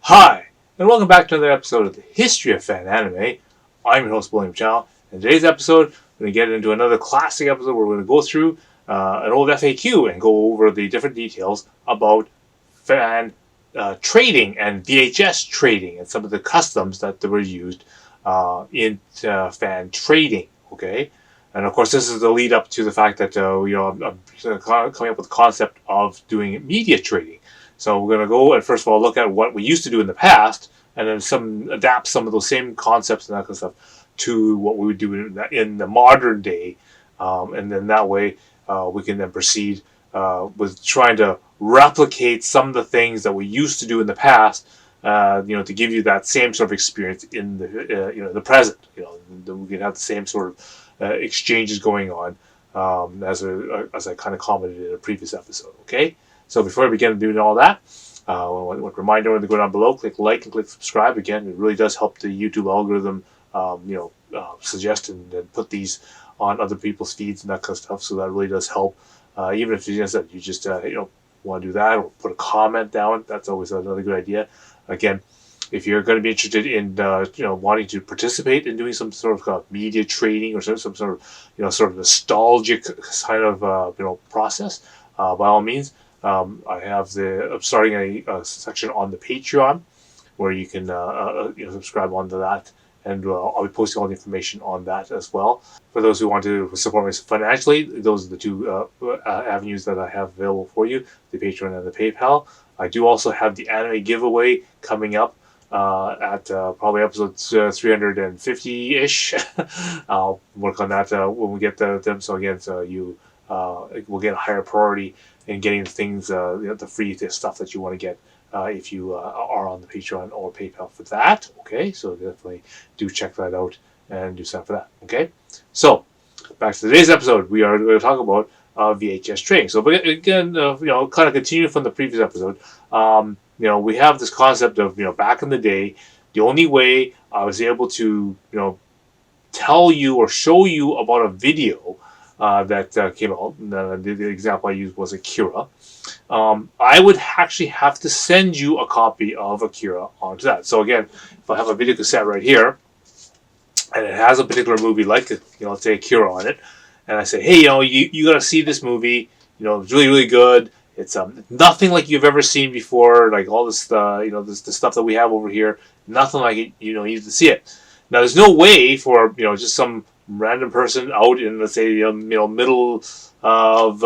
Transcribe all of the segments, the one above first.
Hi, and welcome back to another episode of the History of Fan Anime. I'm your host, William Chow. In today's episode, we're going to get into another classic episode where we're going to go through an old FAQ and go over the different details about fan trading and VHS trading and some of the customs that were used in fan trading. Okay, and of course, this is the lead up to the fact that I'm coming up with the concept of doing media trading. So we're going to go and first of all look at what we used to do in the past, and then adapt some of those same concepts and that kind of stuff to what we would do in the modern day, and then that way we can then proceed with trying to replicate some of the things that we used to do in the past. To give you that same sort of experience in the present. We can have the same sort of exchanges going on as I kind of commented in a previous episode. Okay. So before we begin doing all that, I want to remind everyone to go down below, click like and click subscribe. Again, it really does help the YouTube algorithm, suggest and put these on other people's feeds and that kind of stuff. So that really does help. Even if you just want to do that or put a comment down, that's always another good idea. Again, if you're going to be interested in wanting to participate in doing some sort of media trading or some sort of sort of nostalgic kind of process, by all means. I'm starting a section on the Patreon where you can subscribe onto that, and I'll be posting all the information on that as well. For those who want to support me financially, those are the two avenues that I have available for you: the Patreon and the PayPal. I do also have the anime giveaway coming up at probably episode 350-ish. I'll work on that when we get them. So again, you will get a higher priority in getting things, the free stuff that you want to get if you are on the Patreon or PayPal for that. Okay, so definitely do check that out and do sign up for that. Okay, so back to today's episode, we are going to talk about VHS trading. So again, kind of continue from the previous episode. We have this concept of back in the day, the only way I was able to tell you or show you about a video that came out. The example I used was Akira. I would actually have to send you a copy of Akira onto that. So again, if I have a video cassette right here, and it has a particular movie like let's say Akira on it, and I say, hey, you got to see this movie. It's really really good. It's nothing like you've ever seen before. Like all this, the stuff that we have over here, nothing like it. You need to see it. Now, there's no way for just some random person out in, let's say, middle of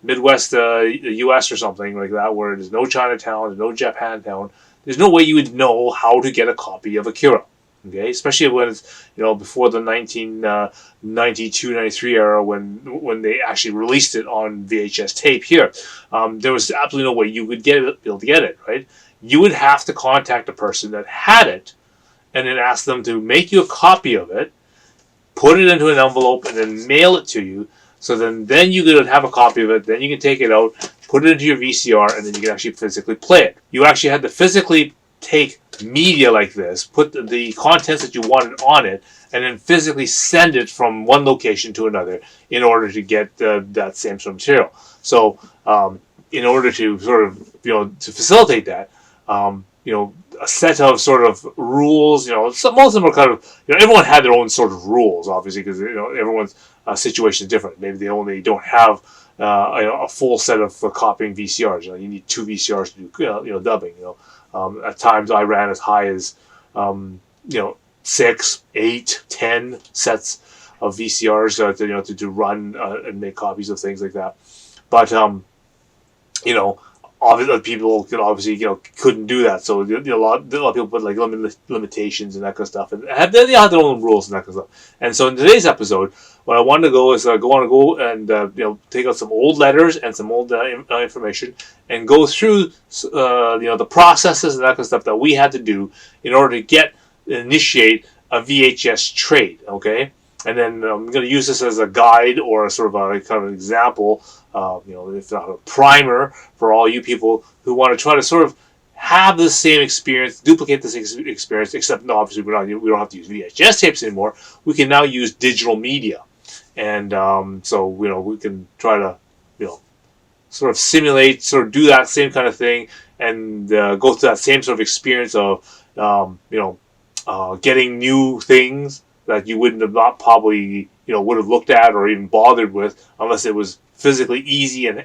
Midwest U.S. or something like that, where there's no Chinatown, there's no Japantown. There's no way you would know how to get a copy of Akira. Okay, especially when it's before the 1992-93 era when they actually released it on VHS tape here. There was absolutely no way you would be able to get it. Right, you would have to contact a person that had it and then ask them to make you a copy of it, put it into an envelope, and then mail it to you. So then you could have a copy of it. Then you can take it out, put it into your VCR, and then you can actually physically play it. You actually had to physically take media like this, put the contents that you wanted on it, and then physically send it from one location to another in order to get that same sort of material. So in order to sort of to facilitate that, a set of sort of rules. Most of them are kind of everyone had their own sort of rules, obviously, because everyone's situation is different. Maybe they only don't have a full set of copying VCRs. You need two VCRs to do dubbing. At times I ran as high as 6, 8, 10 sets of VCRs to run and make copies of things like that. But obviously people could obviously couldn't do that, so a lot of people put like limitations and that kind of stuff, and they had their own rules and that kind of stuff. And so in today's episode, what I wanted to go is go and take out some old letters and some old information and go through the processes and that kind of stuff that we had to do in order to initiate a VHS trade. Okay. And then I'm going to use this as a guide or a sort of a kind of example, if not a primer for all you people who want to try to sort of have the same experience, duplicate this experience, except no, obviously we don't have to use VHS tapes anymore. We can now use digital media, and so we can try to sort of simulate, sort of do that same kind of thing, and go through that same sort of experience of getting new things that you wouldn't have not probably would have looked at or even bothered with unless it was physically easy and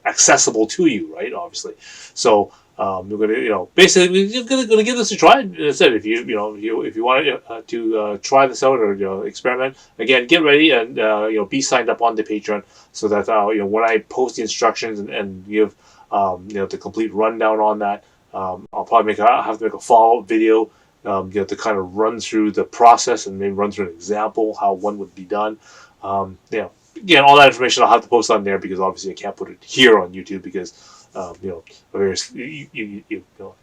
accessible to you, right? Obviously, so we're gonna basically we're gonna give this a try. As I said, if you want to try this out or experiment again, get ready and be signed up on the Patreon so that when I post the instructions and give the complete rundown on that, I'll probably have to make a follow up video. To kind of run through the process and maybe run through an example how one would be done. Again, all that information I'll have to post on there because obviously I can't put it here on YouTube because various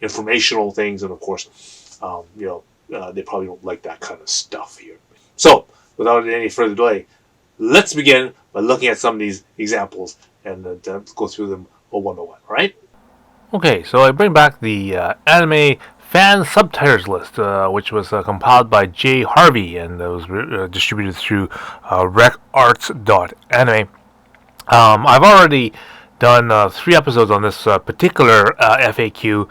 informational things, and of course, they probably don't like that kind of stuff here. So, without any further delay, let's begin by looking at some of these examples and go through them one by one. All right? Okay, so I bring back the anime fan subtitles list, which was compiled by Jay Harvey and was distributed through recarts.anime. I've already done 3 episodes on this particular FAQ,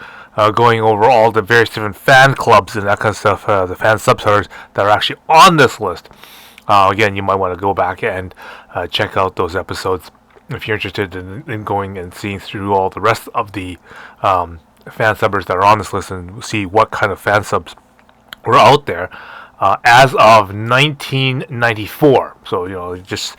going over all the various different fan clubs and that kind of stuff, the fan subtitles that are actually on this list. Again, you might want to go back and check out those episodes if you're interested in going and seeing through all the rest of the fan subbers that are on this list and see what kind of fan subs were out there as of 1994. So just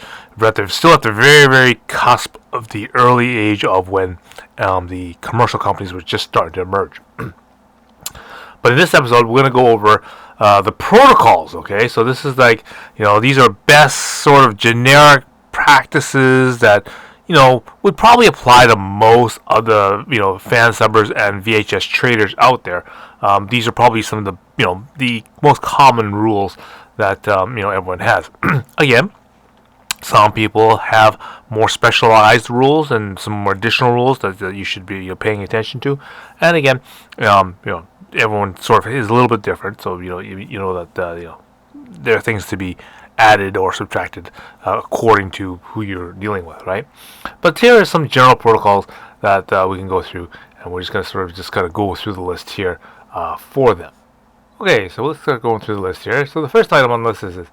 still at the very, very cusp of the early age of when the commercial companies were just starting to emerge. But in this episode, we're going to go over the protocols. Okay, so this is like these are best sort of generic practices that would probably apply to most of the fan subbers and VHS traders out there. These are probably some of the most common rules that everyone has. Again, some people have more specialized rules and some more additional rules that you should be paying attention to. And again, everyone sort of is a little bit different, so that there are things to be added or subtracted according to who you're dealing with, right? But here are some general protocols that we can go through, and we're just going to go through the list here for them. Okay, so let's start going through the list here. So the first item on the list is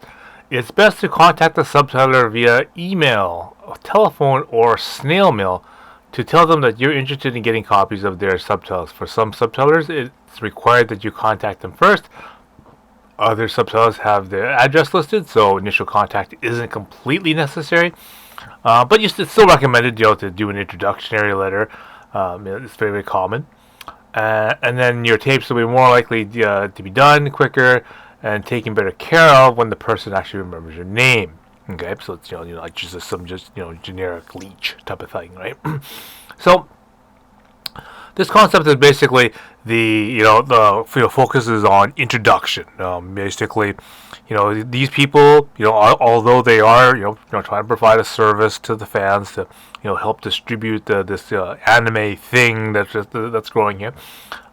it's best to contact the subtitler via email, telephone, or snail mail to tell them that you're interested in getting copies of their subtitles. For some subtitlers, it's required that you contact them first. Other subtitles have their address listed, so initial contact isn't completely necessary. But it's still recommended to do an introductory letter. It's very, very common. And then your tapes will be more likely to be done quicker and taken better care of when the person actually remembers your name. Okay, so it's like just some generic leech type of thing, right? So this concept is basically the focus is on introduction. Basically, these people, although they are trying to provide a service to the fans to help distribute this anime thing that's growing here.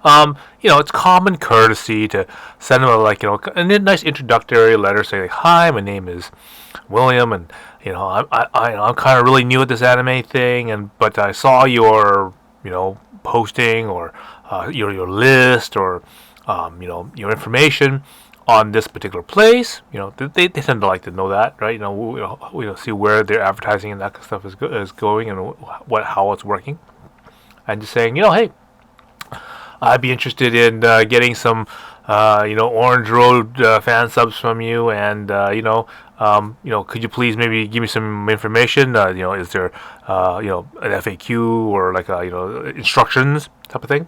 It's common courtesy to send them a nice introductory letter saying, "Hi, my name is William, and I'm kind of really new at this anime thing, but I saw your posting or your list or your information on this particular place." They tend to like to know that, right? We see where their advertising and that kind of stuff is going and how it's working, and just saying, hey, I'd be interested in getting some Orange Road fan subs from you, and could you please maybe give me some information? Is there an FAQ or like instructions type of thing?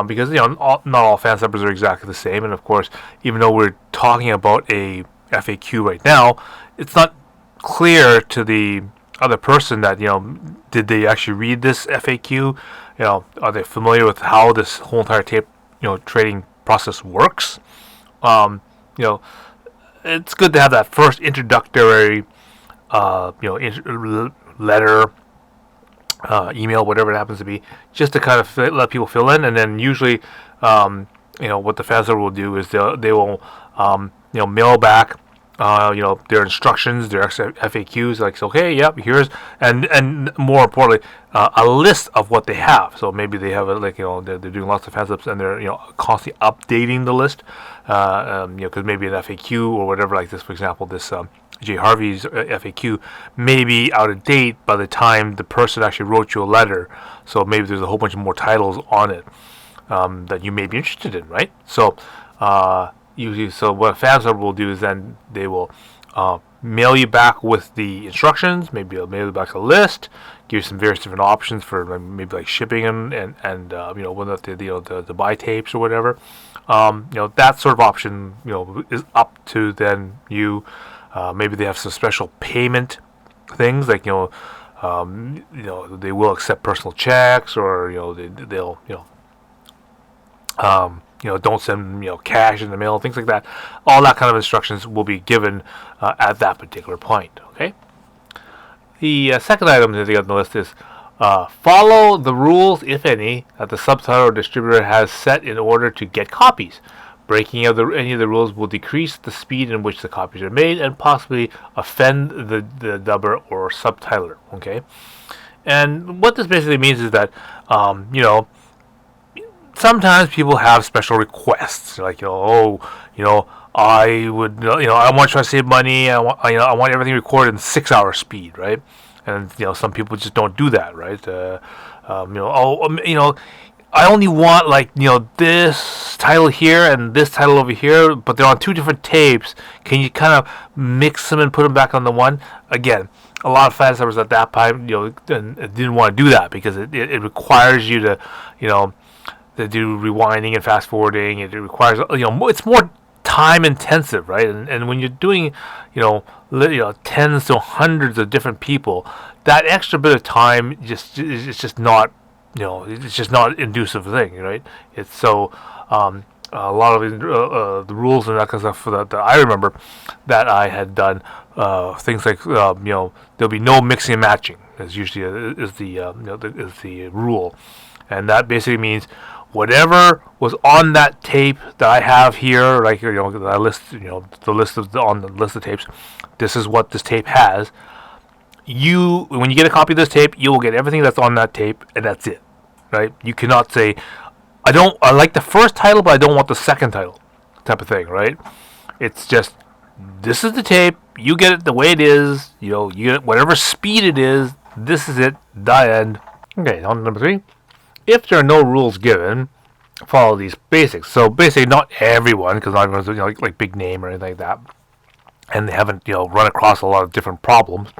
Because not all fan subbers are exactly the same, and of course, even though we're talking about a FAQ right now, it's not clear to the other person that did they actually read this FAQ? Are they familiar with how this whole entire tape trading process works? It's good to have that first introductory letter, email, whatever it happens to be, just to kind of let people fill in. And then usually what the fan subber will do is they will mail back their instructions, their FAQs, like, okay, yep, here's, and more importantly, a list of what they have. So maybe they have they're doing lots of fan subs and they're constantly updating the list, because maybe an FAQ or whatever like this, for example, this J. Harvey's FAQ may be out of date by the time the person actually wrote you a letter. So maybe there's a whole bunch of more titles on it that you may be interested in, right? So usually, so what a fan sub will do is then they will mail you back with the instructions. Maybe they'll mail you back a list, give you some various different options for maybe like shipping and whether the buy tapes or whatever. That sort of option is up to then you. Maybe they have some special payment things like they will accept personal checks, or they'll don't send cash in the mail, things like that. All that kind of instructions will be given at that particular point. Okay. The second item that they got on the list is follow the rules, if any, that the subtitler or distributor has set in order to get copies. Breaking of any of the rules will decrease the speed in which the copies are made and possibly offend the dubber or subtitler. Okay. And what this basically means is that sometimes people have special requests, like I would I want to try to save money. I want everything recorded in 6-hour speed, right? And some people just don't do that, right? I only want this title here and this title over here, but they're on two different tapes. Can you kind of mix them and put them back on the one? Again, a lot of fan subbers at that time didn't want to do that because it requires you to to do rewinding and fast forwarding. It requires it's more time intensive, right? And when you're doing tens to hundreds of different people, that extra bit of time it's just not it's just not an inducive thing, right? It's so a lot of the rules and that kind of stuff that I remember that I had done things like there'll be no mixing and matching is usually is the rule, and that basically means whatever was on that tape that I have here, like that I list the list of on the list of tapes, this is what this tape has. When you get a copy of this tape, you will get everything that's on that tape, and that's it, right? You cannot say, I like the first title, but I don't want the second title, type of thing, right? It's just, this is the tape, you get it the way it is, you get it whatever speed it is, this is it, the end. Okay, on to number 3. If there are no rules given, follow these basics. So basically, not everyone, because not everyone's like big name or anything like that, and they haven't run across a lot of different problems.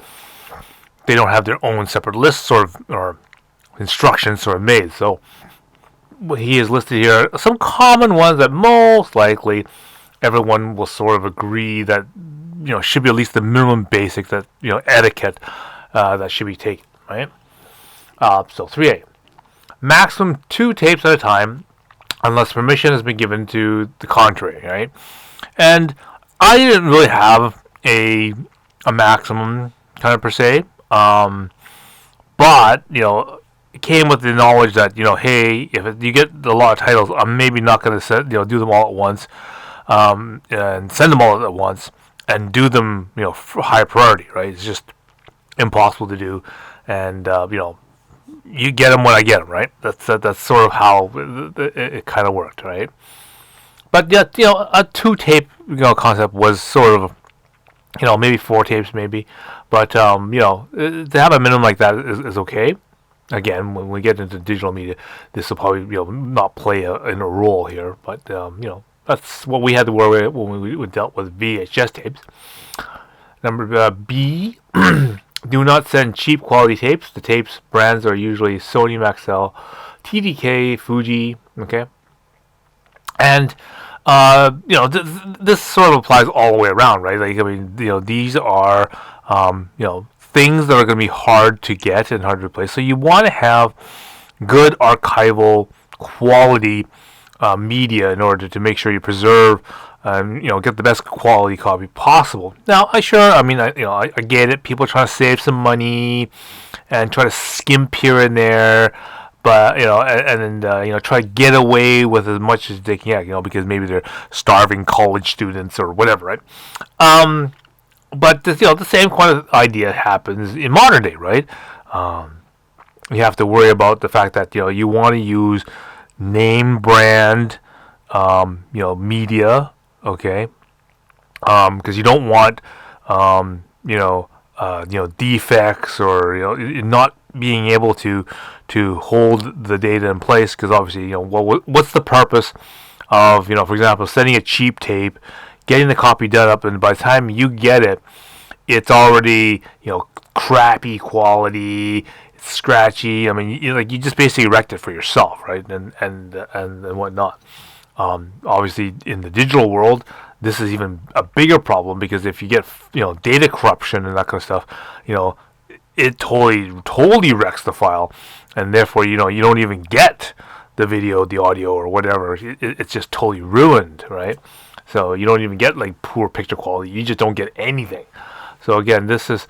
They don't have their own separate lists or instructions sort of made. So he has listed here some common ones that most likely everyone will sort of agree that should be at least the minimum basic that etiquette that should be taken, right? So 3A. Maximum 2 tapes at a time, unless permission has been given to the contrary, right? And I didn't really have a maximum kind of per se, but it came with the knowledge that hey, if you get a lot of titles, I'm maybe not going to do them all at once, and send them all at once, and do them for high priority, right? It's just impossible to do, and you get them when I get them, right? That's sort of how it kind of worked, right? But yet, a 2 tape concept was sort of maybe 4 tapes maybe, but to have a minimum like that is okay. Again, when we get into digital media, this will probably not play in a role here, but that's what we had to worry with when we dealt with VHS tapes. Number B. Do not send cheap quality tapes. The tapes brands are usually Sony, Maxell, TDK, Fuji. Okay, and this sort of applies all the way around, right? Like these are things that are going to be hard to get and hard to replace. So you want to have good archival quality media in order to make sure you preserve. Get the best quality copy possible. Now, I get it. People are trying to save some money and try to skimp here and there, but try to get away with as much as they can, because maybe they're starving college students or whatever, right? But the same kind of idea happens in modern day, right? You have to worry about the fact that you want to use name brand, media, okay? Because you don't want defects, or not being able to hold the data in place, because obviously what's the purpose of for example, sending a cheap tape, getting the copy done up, and by the time you get it, it's already crappy quality, it's scratchy. I mean, you just basically wrecked it for yourself, right? And whatnot. Obviously, in the digital world, this is even a bigger problem, because if you get data corruption and that kind of stuff, it totally wrecks the file, and therefore you don't even get the video, the audio, or whatever. It's just totally ruined, right? So you don't even get like poor picture quality. You just don't get anything. So again, this is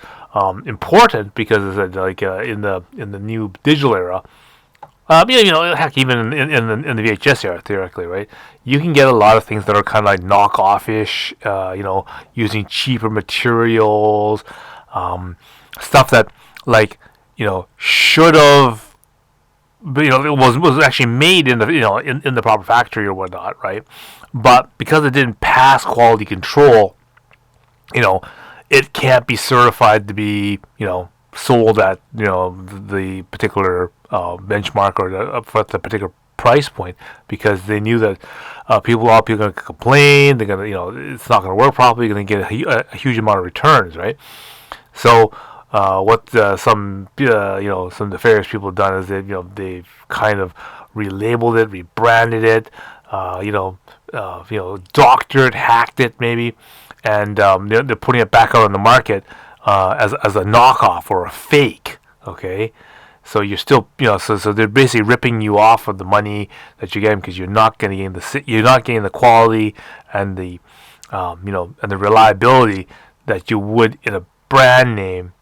important, because in the new digital era. Heck, even in the VHS era, theoretically, right? You can get a lot of things that are kind of like knockoff-ish, using cheaper materials, stuff that should have, was actually made in the in the proper factory or whatnot, right? But because it didn't pass quality control, it can't be certified to be sold at the particular benchmark, or for the particular price point, because they knew that a lot of people are going to complain. They're going to it's not going to work properly. You're going to get a huge amount of returns, right? So what some nefarious people have done is they've kind of relabeled it, rebranded it, doctored, hacked it maybe, and they're putting it back out on the market as a knockoff or a fake. Okay, so you're still so they're basically ripping you off of the money that you're getting, because you're not getting the quality and the and the reliability that you would in a brand name.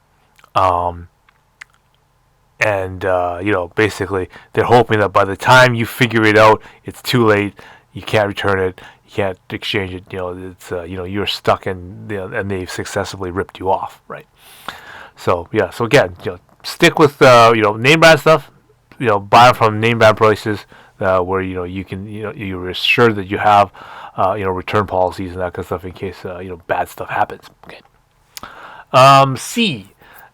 Basically they're hoping that by the time you figure it out, it's too late. You can't return it. You can't exchange it. It's you're stuck in, and they've successfully ripped you off, right? So yeah. So again, stick with name brand stuff. Buy from name brand places where you can you're assured that you have return policies and that kind of stuff in case bad stuff happens. Okay. C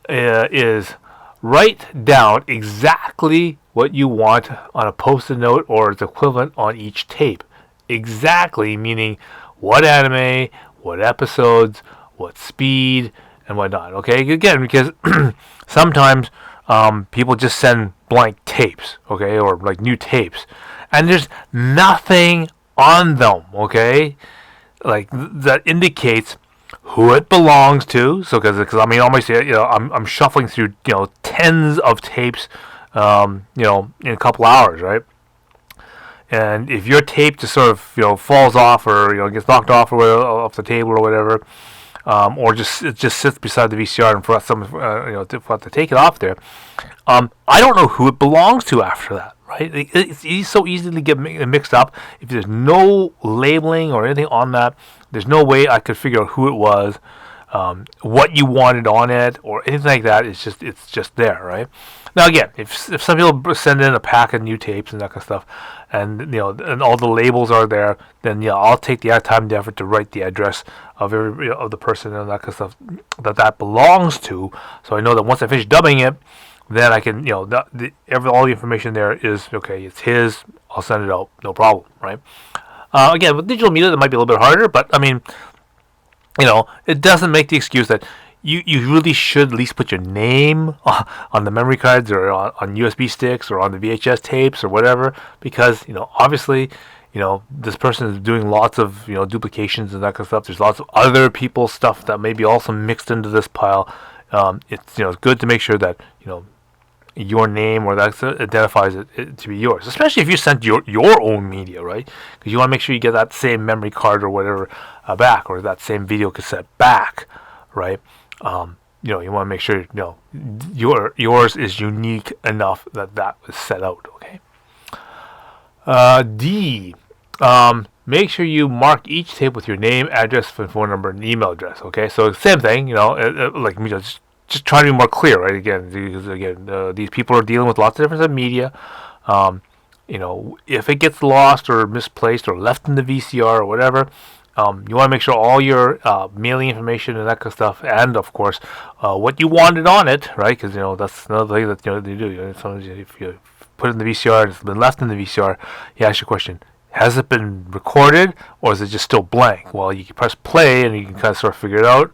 is write down exactly what you want on a post-it note or its equivalent on each tape. Exactly meaning what anime, what episodes, what speed, and whatnot. Okay, again, because sometimes people just send blank tapes, okay, or like new tapes, and there's nothing on them, okay, like that indicates who it belongs to. So because I mean, obviously, I'm shuffling through tens of tapes, in a couple hours, right? And if your tape just sort of falls off, or gets knocked off or off the table or whatever, or it just sits beside the VCR and for someone to take it off there, I don't know who it belongs to after that. Right? It's so easy to get mixed up. If there's no labeling or anything on that, there's no way I could figure out who it was, what you wanted on it, or anything like that. It's just there, right? Now again, if some people send in a pack of new tapes and that kind of stuff, and and all the labels are there, then I'll take the time and effort to write the address of every of the person and that kind of stuff that belongs to, so I know that once I finish dubbing it, then I can, all the information there is, okay, it's his, I'll send it out, no problem, right? Again, with digital media, that might be a little bit harder, but, I mean, it doesn't make the excuse that you really should at least put your name on the memory cards, or on USB sticks, or on the VHS tapes, or whatever, because, obviously, this person is doing lots of, duplications and that kind of stuff. There's lots of other people's stuff that may be also mixed into this pile. It's good to make sure that, your name or that identifies it to be yours, especially if you sent your own media, right? Because you want to make sure you get that same memory card or whatever back, or that same video cassette back, right? you want to make sure yours is unique enough that was set out. Okay. D. Make sure you mark each tape with your name, address, phone number, and email address. Okay, so same thing. Like just try to be more clear, right? Again, because these people are dealing with lots of different media. Um, if it gets lost or misplaced or left in the VCR or whatever, you want to make sure all your mailing information and that kind of stuff, and of course, what you wanted on it, right? Because that's another thing that they do. Sometimes if you put it in the VCR and it's been left in the VCR, you ask your question: has it been recorded, or is it just still blank? Well, you can press play and you can kind of sort of figure it out.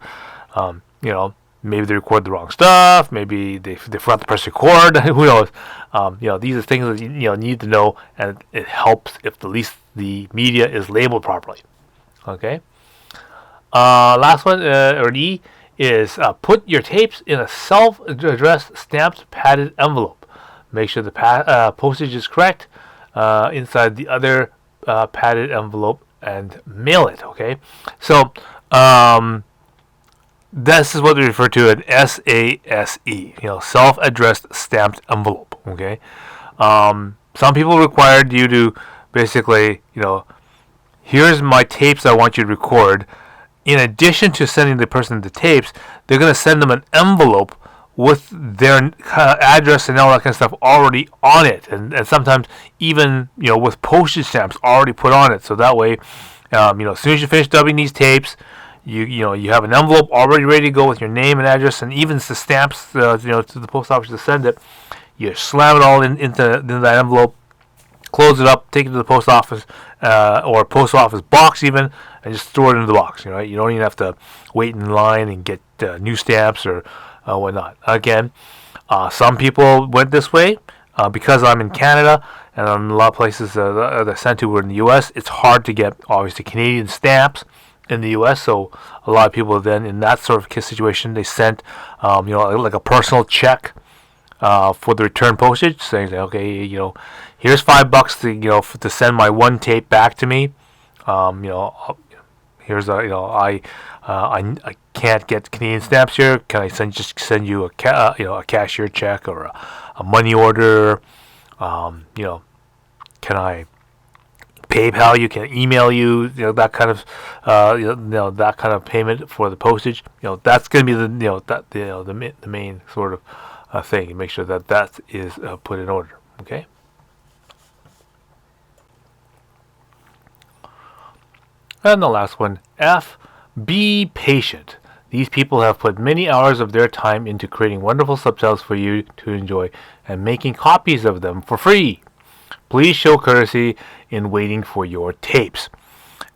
Maybe they recorded the wrong stuff. Maybe they forgot to press record. Who knows? These are things that you need to know, and it helps if at least the media is labeled properly. Okay. Last one, or D, is put your tapes in a self-addressed stamped padded envelope. Make sure the postage is correct inside the other padded envelope and mail it. Okay. So this is what we refer to as SASE, self-addressed stamped envelope. Okay. Some people required you to basically, here's my tapes I want you to record. In addition to sending the person the tapes, they're going to send them an envelope with their address and all that kind of stuff already on it, and sometimes even with postage stamps already put on it. So that way, as soon as you finish dubbing these tapes, you have an envelope already ready to go with your name and address, and even the stamps to the post office to send it. You slam it all into that envelope, close it up, take it to the post office or post office box even, and just throw it into the box. Right? You don't even have to wait in line and get new stamps or whatnot. Again, some people went this way because I'm in Canada and in a lot of places that I sent to were in the U.S. It's hard to get obviously Canadian stamps in the U.S. So a lot of people then in that sort of situation they sent like a personal check for the return postage, saying okay, here's $5 to send my one tape back to me. Here's I can't get Canadian stamps here. Can I send you a cashier check or a money order? Can I PayPal you? Can I email you? That kind of that kind of payment for the postage. That's going to be the main sort of thing. Make sure that is put in order. Okay. And the last one, F, be patient. These people have put many hours of their time into creating wonderful subtitles for you to enjoy and making copies of them for free. Please show courtesy in waiting for your tapes.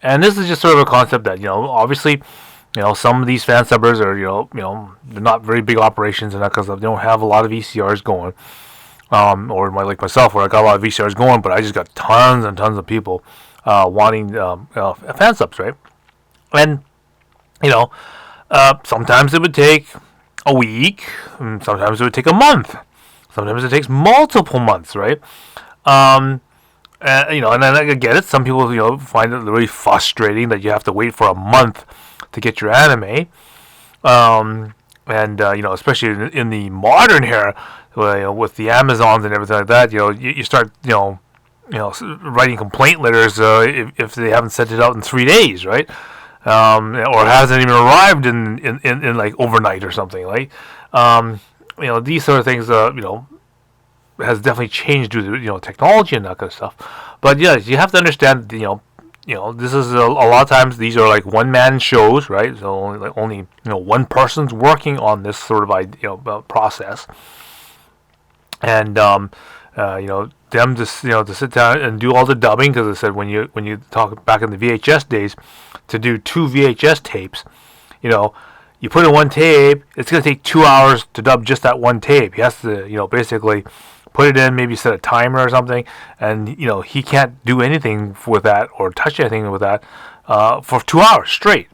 And this is just sort of a concept that, obviously, some of these fan subbers are, they're not very big operations and that kind of stuff. They don't have a lot of VCRs going. Or like myself, where I got a lot of VCRs going, but I just got tons and tons of people wanting fan subs, right? And sometimes it would take a week, and sometimes it would take a month, sometimes it takes multiple months, right? And then I get it. Some people find it really frustrating that you have to wait for a month to get your anime. Especially in the modern era, with the Amazons and everything like that, you start writing complaint letters if they haven't sent it out in 3 days, right? Or hasn't even arrived in like overnight or something, right? These sort of things, has definitely changed due to technology and that kind of stuff. But yeah, you have to understand, this is a lot of times these are like one-man shows, right? So only one person's working on this sort of process, and them to sit down and do all the dubbing, because I said when you talk back in the VHS days, to do 2 VHS tapes, you put in one tape, it's going to take 2 hours to dub just that one tape. He has to basically put it in, maybe set a timer or something, and he can't do anything with that or touch anything with that for 2 hours straight.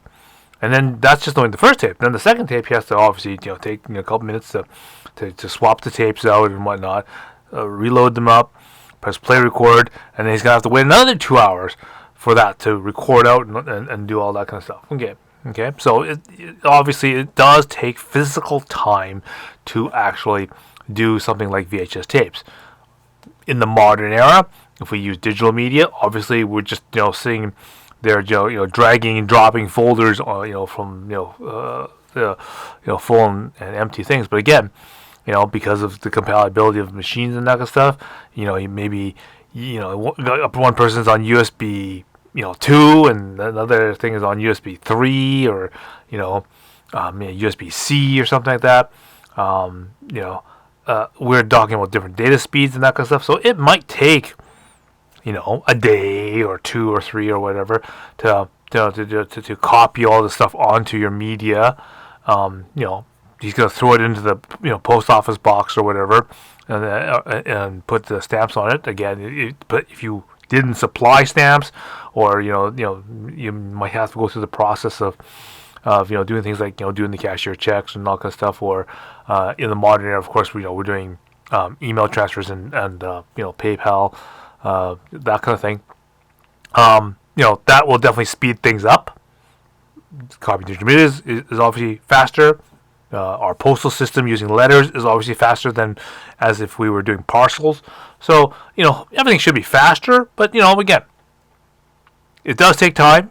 And then that's just only the first tape. Then the second tape, he has to obviously take a couple minutes to swap the tapes out and whatnot, reload them up, press play record, and then he's gonna have to wait another 2 hours for that to record out and do all that kind of stuff. Okay, Okay, so obviously it does take physical time to actually do something like VHS tapes. In the modern era, if we use digital media, obviously we're just sitting there, dragging and dropping folders, from full and empty things. But again, because of the compatibility of machines and that kind of stuff, maybe one person's on USB 2 and another thing is on USB 3 or USB C or something like that. We're talking about different data speeds and that kind of stuff. So it might take a day or two or three or whatever to copy all the stuff onto your media. He's gonna throw it into the post office box or whatever, and put the stamps on it again. But if you didn't supply stamps, or you might have to go through the process of doing things like doing the cashier checks and all kind of stuff. Or in the modern era, of course, we're doing email transfers and PayPal, that kind of thing. That will definitely speed things up. Copy digital media is obviously faster. Our postal system using letters is obviously faster than as if we were doing parcels. So, everything should be faster, but, again, it does take time.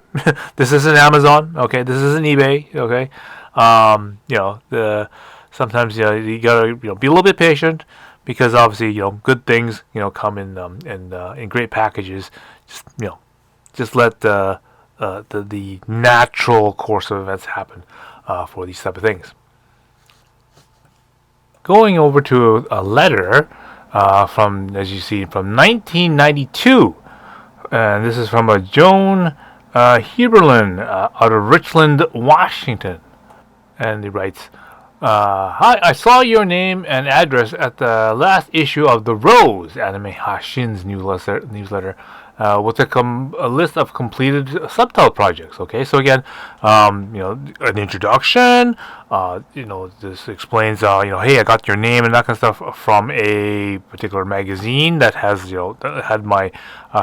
This isn't Amazon, okay? This isn't eBay, okay? Sometimes, you gotta, be a little bit patient because obviously, good things, come in great packages. Just let the natural course of events happen for these type of things. Going over to a letter from, as you see, from 1992, and this is from a Joan Heberlin out of Richland, Washington, and he writes, "Hi, I saw your name and address at the last issue of the Rose Anime Hashin's newsletter. With a list of completed subtitle projects." Okay, so again, an introduction. This explains, hey, I got your name and that kind of stuff from a particular magazine that has, that had my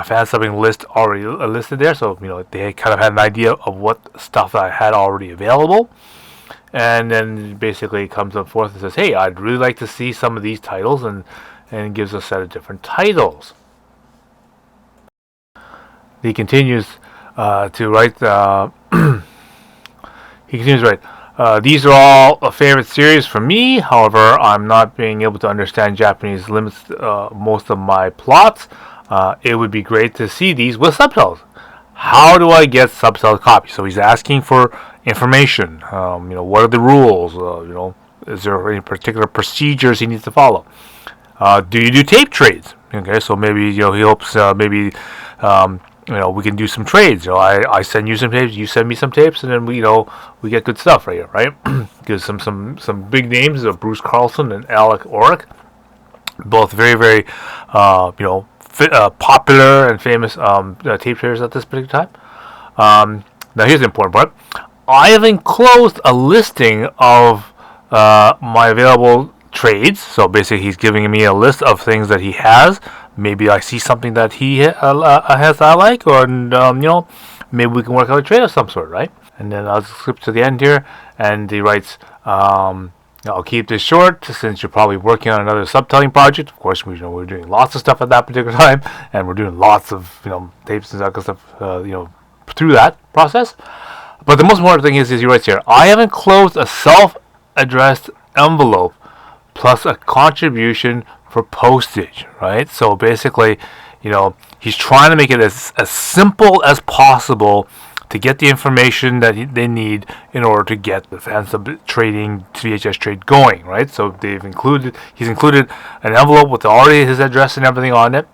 fan subbing list already listed there. So they kind of had an idea of what stuff I had already available. And then basically comes up forth and says, hey, I'd really like to see some of these titles, and gives a set of different titles. He continues to write. He continues to write. These are all a favorite series for me. However, I'm not being able to understand Japanese limits most of my plots. It would be great to see these with subtitles. How do I get subtitle copies? So he's asking for information. What are the rules? Is there any particular procedures he needs to follow? Do you do tape trades? Okay, so maybe he hopes maybe we can do some trades. I send you some tapes, you send me some tapes, and then we get good stuff right here, right? Because some big names of Bruce Carlson and Alec Orrick, both very very popular and famous tape traders at this particular time. Now here's the important part. I have enclosed a listing of my available trades. So basically, he's giving me a list of things that he has. Maybe I see something that he has that I like, or maybe we can work out a trade of some sort, right? And then I'll skip to the end here, and he writes, I'll keep this short since you're probably working on another subtitling project. Of course, we're doing lots of stuff at that particular time, and we're doing lots of tapes and that kind of stuff through that process. But the most important thing is he writes here, I have enclosed a self-addressed envelope plus a contribution for postage, right? So basically, he's trying to make it as simple as possible to get the information that they need in order to get the fan sub trading VHS trade going, right? So he's included an envelope with already his address and everything on it,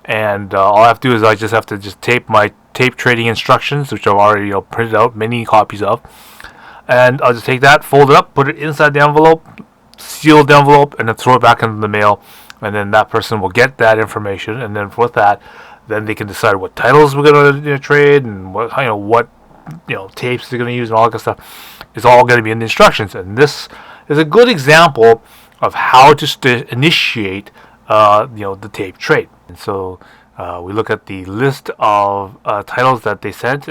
and all I have to do is I just have to tape my tape trading instructions, which I've already printed out many copies of, and I'll just take that, fold it up, put it inside the envelope, seal the envelope, and then throw it back into the mail, and then that person will get that information, and then with that, then they can decide what titles we're going to trade and what tapes they're going to use and all that kind of stuff. It's all going to be in the instructions, and this is a good example of how to initiate the tape trade. And so we look at the list of titles that they sent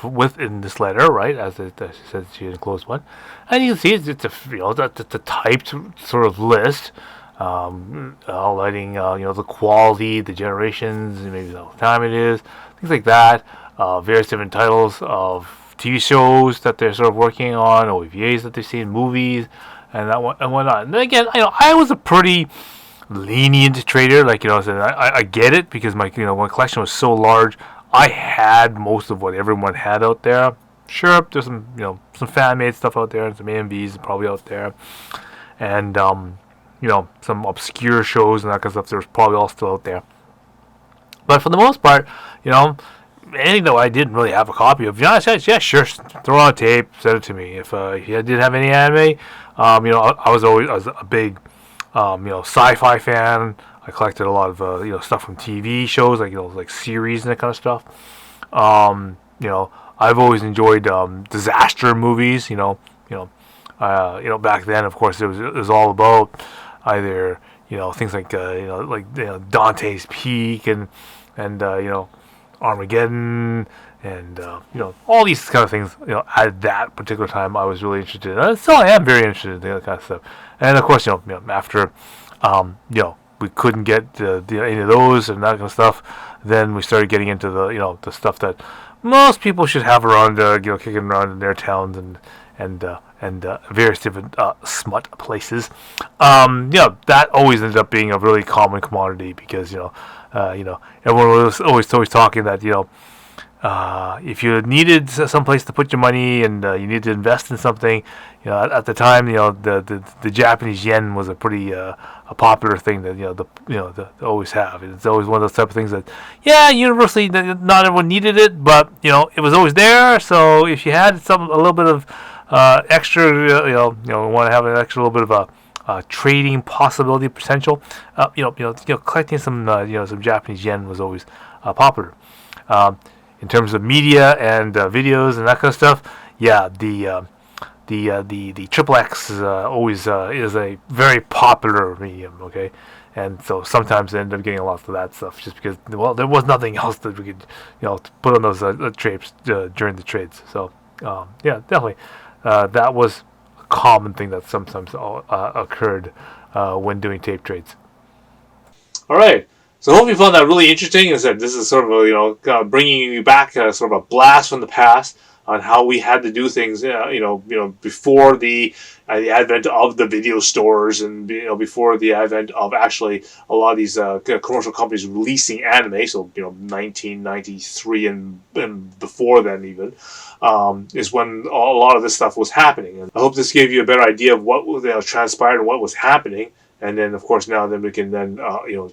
within this letter, right? As it says in the closed one, and you can see it's a it's a typed sort of list, highlighting the quality, the generations, maybe the time it is, things like that. Various different titles of TV shows that they're sort of working on, OVAs that they've seen, movies, and and whatnot. And then again, I was a pretty lenient trader. Like I get it because my collection was so large. I had most of what everyone had out there. Sure, there's some fan made stuff out there and some AMVs probably out there, and some obscure shows and that kind of stuff. There's probably all still out there. But for the most part, anything that I didn't really have a copy of, yeah, sure, throw on tape, send it to me. If I didn't have any anime, I was a big sci-fi fan. I collected a lot of stuff from TV shows, like series and that kind of stuff. I've always enjoyed disaster movies. Back then, of course, it was all about either things like Dante's Peak and Armageddon and all these kind of things. At that particular time, I was really interested in. Still, I am very interested in that kind of stuff. And of course, after we couldn't get any of those and that kind of stuff, then we started getting into the stuff that most people should have around, kicking around in their towns and various different smut places. That always ended up being a really common commodity because everyone was always talking that if you needed some place to put your money and you needed to invest in something, at the time, the Japanese yen was a pretty a popular thing that they always have. It's always one of those type of things that, universally, not everyone needed it, but it was always there. So if you had a little bit of extra, want to have an extra little bit of a trading possibility potential, collecting some Japanese yen was always popular. In terms of media and videos and that kind of stuff, the Triple X always is a very popular medium. Okay, and so sometimes they end up getting a lot of that stuff just because there was nothing else that we could put on those trades during the trades. So definitely that was a common thing that sometimes occurred when doing tape trades. All right. So I hope you found that really interesting. Is that this is sort of bringing you back sort of a blast from the past on how we had to do things, before the advent of the video stores and before the advent of actually a lot of these commercial companies releasing anime. So 1993 and before then even is when a lot of this stuff was happening. And I hope this gave you a better idea of what transpired and what was happening. And then, of course, then we can then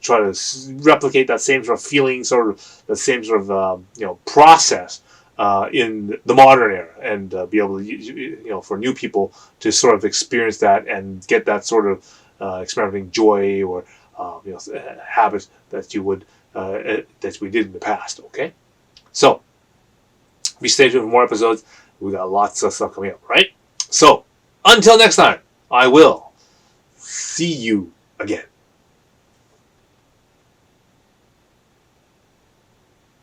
try to replicate that same sort of feeling, that same sort of process in the modern era, and be able to for new people to sort of experience that and get that sort of experimenting joy or habit that you would that we did in the past. Okay, so be stay tuned for more episodes. We got lots of stuff coming up, right? So until next time, I will see you again.